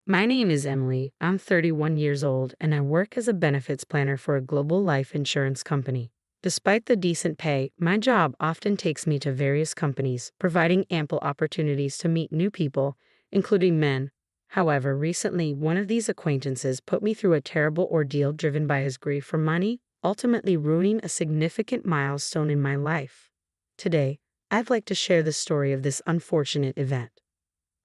My name is Emily. I'm 31 years old and I work as a benefits planner for a global life insurance company. Despite the decent pay, my job often takes me to various companies, providing ample opportunities to meet new people, including men. However, recently, one of these acquaintances put me through a terrible ordeal driven by his grief for money, ultimately ruining a significant milestone in my life. Today, I'd like to share the story of this unfortunate event.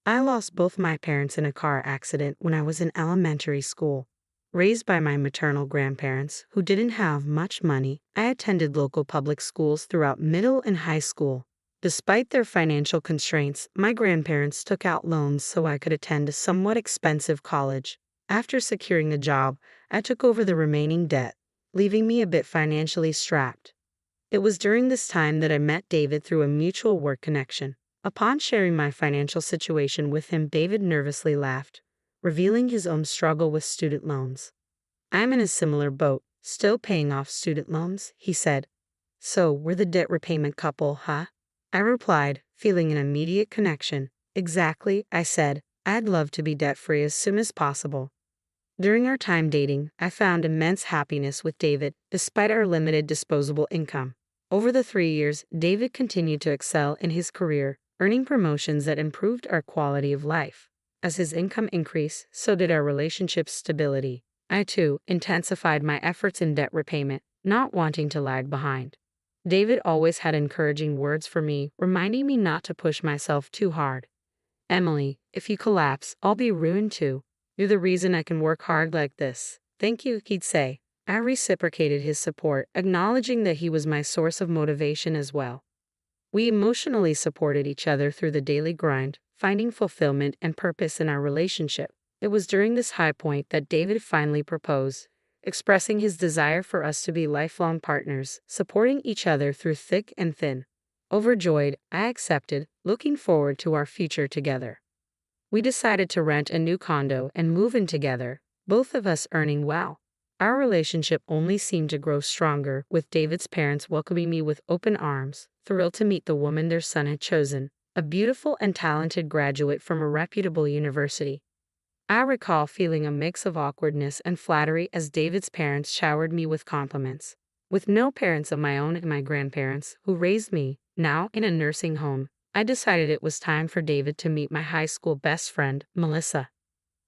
I lost both my parents in a car accident when I was in elementary school. Raised by my maternal grandparents, who didn't have much money, I attended local public schools throughout middle and high school. Despite their financial constraints, my grandparents took out loans so I could attend a somewhat expensive college. After securing a job, I took over the remaining debt, leaving me a bit financially strapped. It was during this time that I met David through a mutual work connection. Upon sharing my financial situation with him, David nervously laughed, revealing his own struggle with student loans. "I'm in a similar boat, still paying off student loans," he said. "So, we're the debt repayment couple, huh?" I replied, feeling an immediate connection. "Exactly," I said. "I'd love to be debt-free as soon as possible." During our time dating, I found immense happiness with David, despite our limited disposable income. Over the 3 years, David continued to excel in his career, earning promotions that improved our quality of life. As his income increased, so did our relationship's stability. I, too, intensified my efforts in debt repayment, not wanting to lag behind. David always had encouraging words for me, reminding me not to push myself too hard. "Emily, if you collapse, I'll be ruined too. You're the reason I can work hard like this." "Thank you," he'd say. I reciprocated his support, acknowledging that he was my source of motivation as well. We emotionally supported each other through the daily grind, finding fulfillment and purpose in our relationship. It was during this high point that David finally proposed, expressing his desire for us to be lifelong partners, supporting each other through thick and thin. Overjoyed, I accepted, looking forward to our future together. We decided to rent a new condo and move in together, both of us earning well. Our relationship only seemed to grow stronger, with David's parents welcoming me with open arms, thrilled to meet the woman their son had chosen, a beautiful and talented graduate from a reputable university. I recall feeling a mix of awkwardness and flattery as David's parents showered me with compliments. With no parents of my own and my grandparents, who raised me, now in a nursing home, I decided it was time for David to meet my high school best friend, Melissa.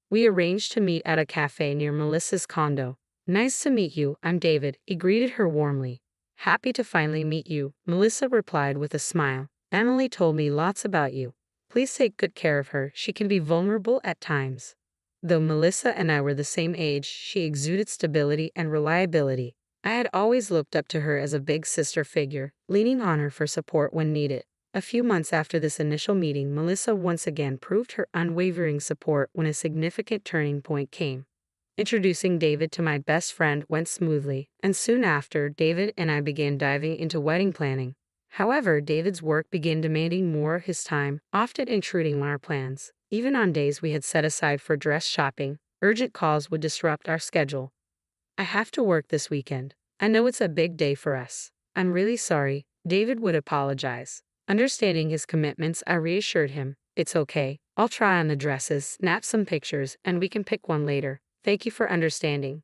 We arranged to meet at a cafe near Melissa's condo. "Nice to meet you, I'm David," he greeted her warmly. "Happy to finally meet you," Melissa replied with a smile. "Emily told me lots about you. Please take good care of her, she can be vulnerable at times." Though Melissa and I were the same age, she exuded stability and reliability. I had always looked up to her as a big sister figure, leaning on her for support when needed. A few months after this initial meeting, Melissa once again proved her unwavering support when a significant turning point came. Introducing David to my best friend went smoothly, and soon after, David and I began diving into wedding planning. However, David's work began demanding more of his time, often intruding on our plans. Even on days we had set aside for dress shopping, urgent calls would disrupt our schedule. "I have to work this weekend. I know it's a big day for us. I'm really sorry," David would apologize. Understanding his commitments, I reassured him, "It's okay. I'll try on the dresses, snap some pictures, and we can pick one later. Thank you for understanding."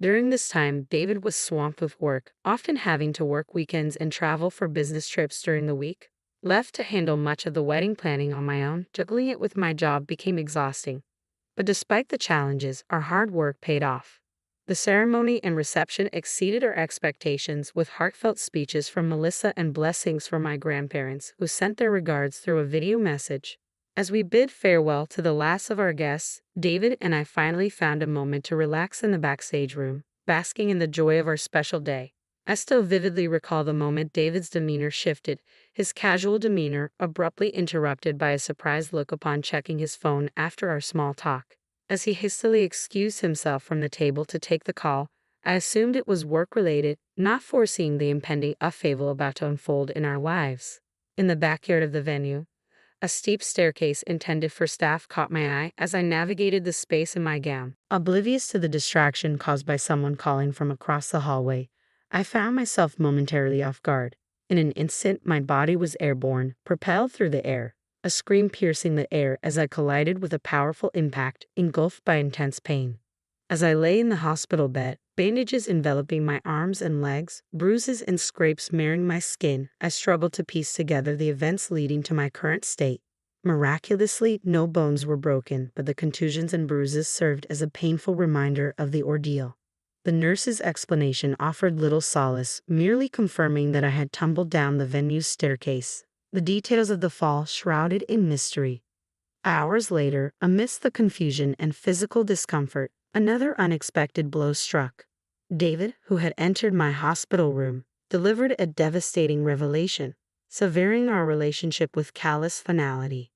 During this time, David was swamped with work, often having to work weekends and travel for business trips during the week. Left to handle much of the wedding planning on my own, juggling it with my job became exhausting. But despite the challenges, our hard work paid off. The ceremony and reception exceeded our expectations, with heartfelt speeches from Melissa and blessings from my grandparents, who sent their regards through a video message. As we bid farewell to the last of our guests, David and I finally found a moment to relax in the backstage room, basking in the joy of our special day. I still vividly recall the moment David's demeanor shifted, his casual demeanor abruptly interrupted by a surprised look upon checking his phone after our small talk. As he hastily excused himself from the table to take the call, I assumed it was work-related, not foreseeing the impending upheaval about to unfold in our lives. In the backyard of the venue, a steep staircase intended for staff caught my eye as I navigated the space in my gown. Oblivious to the distraction caused by someone calling from across the hallway, I found myself momentarily off guard. In an instant, my body was airborne, propelled through the air. a scream piercing the air as I collided with a powerful impact, engulfed by intense pain. As I lay in the hospital bed, bandages enveloping my arms and legs, bruises and scrapes marring my skin, I struggled to piece together the events leading to my current state. Miraculously, no bones were broken, but the contusions and bruises served as a painful reminder of the ordeal. The nurse's explanation offered little solace, merely confirming that I had tumbled down the venue's staircase, the details of the fall shrouded in mystery. Hours later, amidst the confusion and physical discomfort, another unexpected blow struck. David, who had entered my hospital room, delivered a devastating revelation, severing our relationship with callous finality.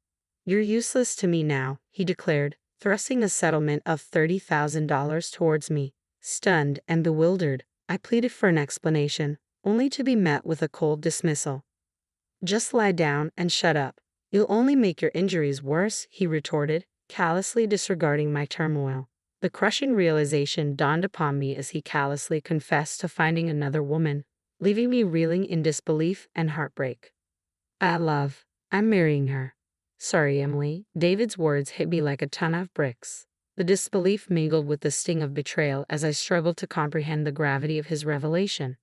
"You're useless to me now," he declared, thrusting a settlement of $30,000 towards me. Stunned and bewildered, I pleaded for an explanation, only to be met with a cold dismissal. "Just lie down and shut up. You'll only make your injuries worse," he retorted, callously disregarding my turmoil. The crushing realization dawned upon me as he callously confessed to finding another woman, leaving me reeling in disbelief and heartbreak. I'm marrying her." "Sorry, Emily." David's words hit me like a ton of bricks. The disbelief mingled with the sting of betrayal as I struggled to comprehend the gravity of his revelation.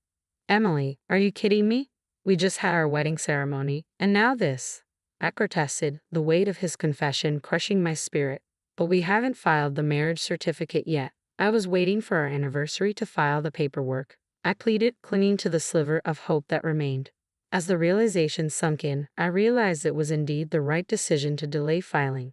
"Emily, are you kidding me? We just had our wedding ceremony, and now this." I protested, the weight of his confession crushing my spirit. "But we haven't filed the marriage certificate yet. I was waiting for our anniversary to file the paperwork," I pleaded, clinging to the sliver of hope that remained. As the realization sunk in, I realized it was indeed the right decision to delay filing.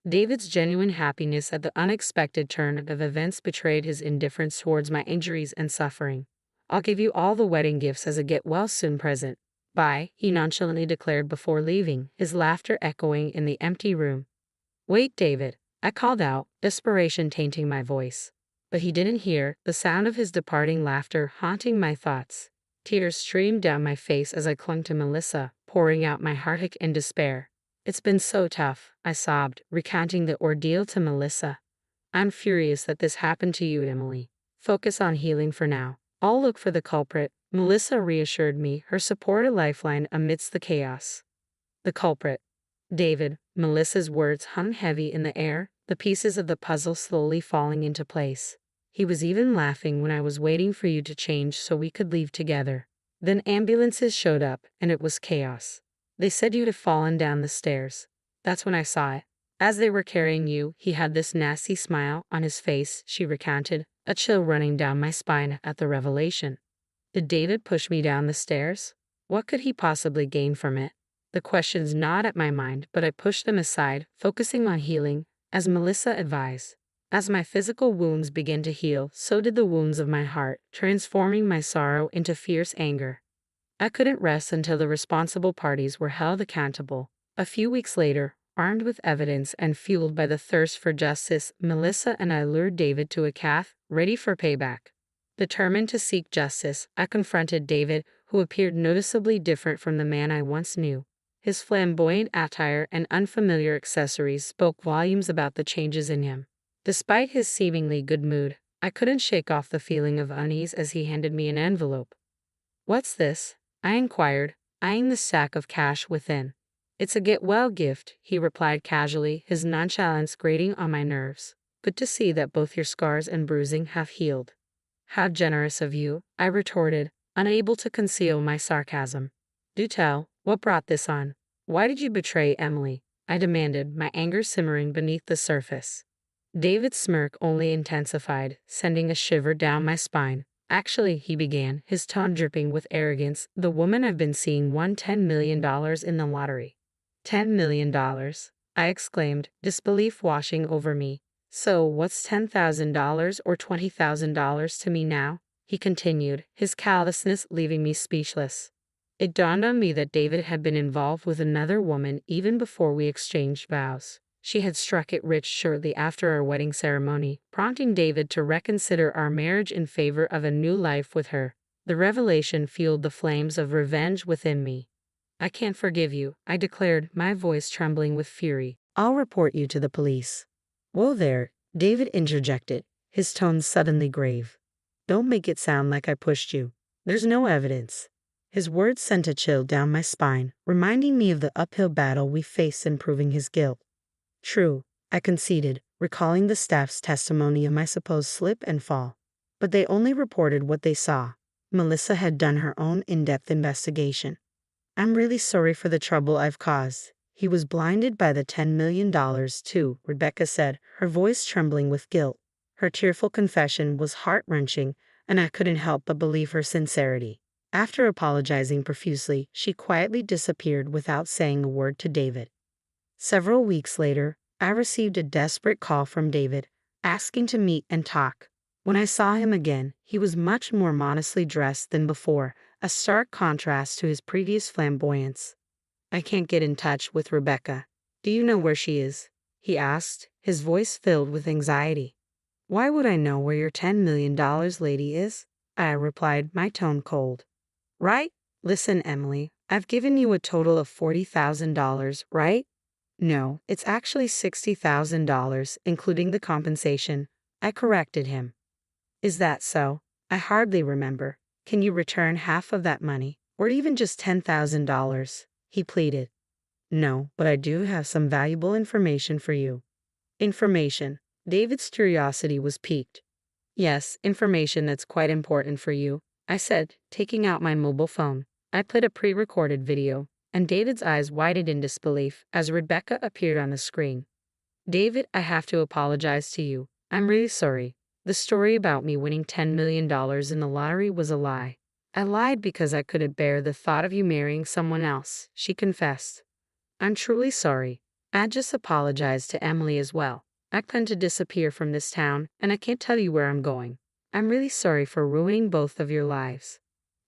David's genuine happiness at the unexpected turn of events betrayed his indifference towards my injuries and suffering. "I'll give you all the wedding gifts as a get-well-soon present." "Bye," he nonchalantly declared before leaving, his laughter echoing in the empty room. "Wait, David," I called out, desperation tainting my voice. But he didn't hear, the sound of his departing laughter haunting my thoughts. Tears streamed down my face as I clung to Melissa, pouring out my heartache and despair. "It's been so tough," I sobbed, recounting the ordeal to Melissa. "I'm furious that this happened to you, Emily. Focus on healing for now. I'll look for the culprit," Melissa reassured me, her support a lifeline amidst the chaos. "The culprit." "David." Melissa's words hung heavy in the air, the pieces of the puzzle slowly falling into place. "He was even laughing when I was waiting for you to change so we could leave together. Then ambulances showed up, and it was chaos. They said you'd have fallen down the stairs. That's when I saw it. As they were carrying you, he had this nasty smile on his face," she recounted, a chill running down my spine at the revelation. "Did David push me down the stairs? What could he possibly gain from it?" The questions gnawed at my mind, but I pushed them aside, focusing on healing, as Melissa advised. As my physical wounds began to heal, so did the wounds of my heart, transforming my sorrow into fierce anger. I couldn't rest until the responsible parties were held accountable. A few weeks later, armed with evidence and fueled by the thirst for justice, Melissa and I lured David to a cafe, ready for payback. Determined to seek justice, I confronted David, who appeared noticeably different from the man I once knew. His flamboyant attire and unfamiliar accessories spoke volumes about the changes in him. Despite his seemingly good mood, I couldn't shake off the feeling of unease as he handed me an envelope. "What's this?" I inquired, eyeing the sack of cash within. "It's a get-well gift," he replied casually, his nonchalance grating on my nerves. "Good to see that both your scars and bruising have healed." "How generous of you," I retorted, unable to conceal my sarcasm. "Do tell, what brought this on? Why did you betray Emily?" I demanded, my anger simmering beneath the surface. David's smirk only intensified, sending a shiver down my spine. "Actually," he began, his tone dripping with arrogance, "the woman I've been seeing won $10 million in the lottery." $10 million? I exclaimed, disbelief washing over me. "So, what's $10,000 or $20,000 to me now?" he continued, his callousness leaving me speechless. It dawned on me that David had been involved with another woman even before we exchanged vows. She had struck it rich shortly after our wedding ceremony, prompting David to reconsider our marriage in favor of a new life with her. The revelation fueled the flames of revenge within me. "I can't forgive you," I declared, my voice trembling with fury. "I'll report you to the police." "Whoa there," David interjected, his tone suddenly grave. "Don't make it sound like I pushed you. There's no evidence." His words sent a chill down my spine, reminding me of the uphill battle we faced in proving his guilt. True, I conceded, recalling the staff's testimony of my supposed slip and fall. But they only reported what they saw. Melissa had done her own in-depth investigation. I'm really sorry for the trouble I've caused. He was blinded by the $10 million, too, Rebecca said, her voice trembling with guilt. Her tearful confession was heart-wrenching, and I couldn't help but believe her sincerity. After apologizing profusely, she quietly disappeared without saying a word to David. Several weeks later, I received a desperate call from David, asking to meet and talk. When I saw him again, he was much more modestly dressed than before, a stark contrast to his previous flamboyance. I can't get in touch with Rebecca. Do you know where she is? He asked, his voice filled with anxiety. Why would I know where your $10 million lady is? I replied, my tone cold. Right? Listen, Emily, I've given you a total of $40,000, right? No, it's actually $60,000, including the compensation. I corrected him. Is that so? I hardly remember. Can you return half of that money, or even just $10,000? He pleaded. No, but I do have some valuable information for you. Information. David's curiosity was piqued. Yes, information that's quite important for you, I said, taking out my mobile phone. I played a pre-recorded video, and David's eyes widened in disbelief as Rebecca appeared on the screen. David, I have to apologize to you. I'm really sorry. The story about me winning $10 million in the lottery was a lie. I lied because I couldn't bear the thought of you marrying someone else, she confessed. I'm truly sorry. I just apologized to Emily as well. I plan to disappear from this town, and I can't tell you where I'm going. I'm really sorry for ruining both of your lives.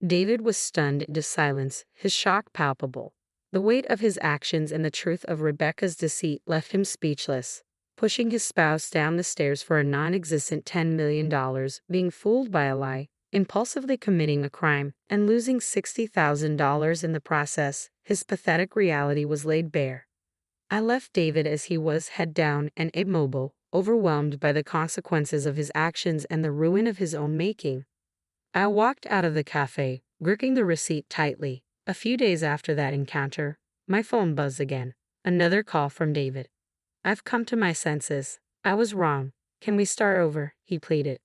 David was stunned into silence, his shock palpable. The weight of his actions and the truth of Rebecca's deceit left him speechless. Pushing his spouse down the stairs for a non-existent $10 million, being fooled by a lie, impulsively committing a crime, and losing $60,000 in the process, his pathetic reality was laid bare. I left David as he was, head down and immobile, overwhelmed by the consequences of his actions and the ruin of his own making. I walked out of the cafe, gripping the receipt tightly. A few days after that encounter, my phone buzzed again. Another call from David. I've come to my senses. I was wrong. Can we start over? He pleaded.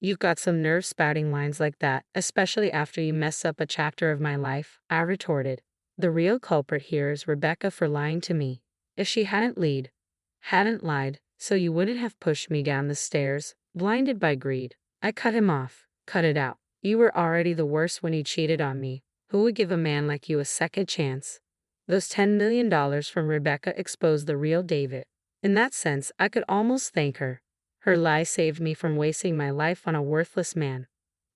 You've got some nerve spouting lines like that, especially after you mess up a chapter of my life, I retorted. The real culprit here is Rebecca for lying to me. If she hadn't lied, so you wouldn't have pushed me down the stairs, blinded by greed. I cut him off. Cut it out. You were already the worst when you cheated on me. Who would give a man like you a second chance? Those $10 million from Rebecca exposed the real David. In that sense, I could almost thank her. Her lie saved me from wasting my life on a worthless man.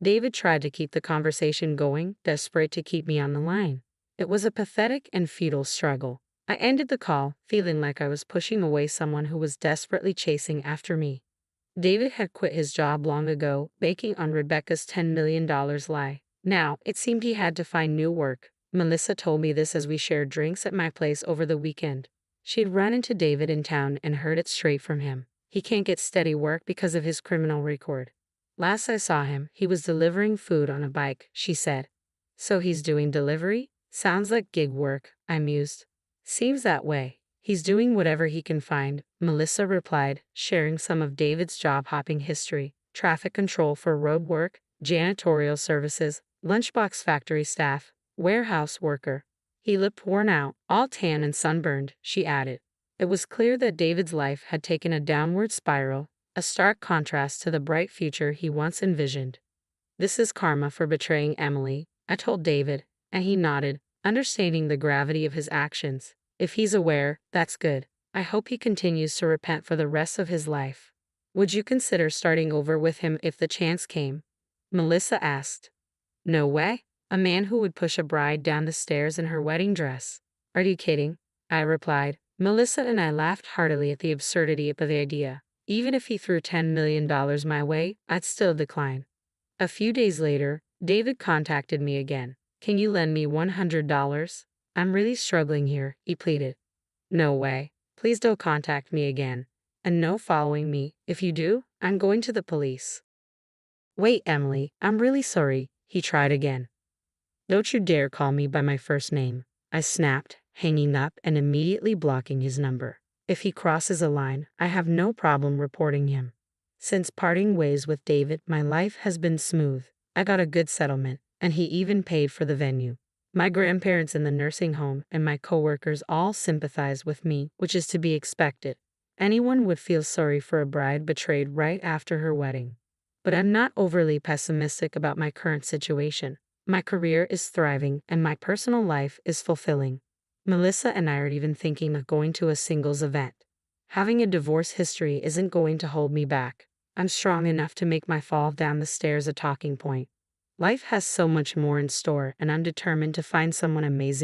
David tried to keep the conversation going, desperate to keep me on the line. It was a pathetic and futile struggle. I ended the call, feeling like I was pushing away someone who was desperately chasing after me. David had quit his job long ago, banking on Rebecca's $10 million lie. Now, it seemed he had to find new work. Melissa told me this as we shared drinks at my place over the weekend. She'd run into David in town and heard it straight from him. He can't get steady work because of his criminal record. Last I saw him, he was delivering food on a bike, she said. So he's doing delivery? Sounds like gig work, I mused. Seems that way. He's doing whatever he can find, Melissa replied, sharing some of David's job-hopping history. Traffic control for road work, janitorial services, lunchbox factory staff, warehouse worker. He looked worn out, all tan and sunburned, she added. It was clear that David's life had taken a downward spiral, a stark contrast to the bright future he once envisioned. This is karma for betraying Emily, I told David, and he nodded, understanding the gravity of his actions. If he's aware, that's good. I hope he continues to repent for the rest of his life. Would you consider starting over with him if the chance came? Melissa asked. No way. A man who would push a bride down the stairs in her wedding dress. Are you kidding? I replied. Melissa and I laughed heartily at the absurdity of the idea. Even if he threw $10 million my way, I'd still decline. A few days later, David contacted me again. Can you lend me $100? I'm really struggling here, he pleaded. No way. Please don't contact me again. And no following me. If you do, I'm going to the police. Wait, Emily, I'm really sorry, he tried again. Don't you dare call me by my first name, I snapped, hanging up and immediately blocking his number. If he crosses a line, I have no problem reporting him. Since parting ways with David, my life has been smooth. I got a good settlement, and he even paid for the venue. My grandparents in the nursing home and my coworkers all sympathize with me, which is to be expected. Anyone would feel sorry for a bride betrayed right after her wedding. But I'm not overly pessimistic about my current situation. My career is thriving and my personal life is fulfilling. Melissa and I are even thinking of going to a singles event. Having a divorce history isn't going to hold me back. I'm strong enough to make my fall down the stairs a talking point. Life has so much more in store, and I'm determined to find someone amazing.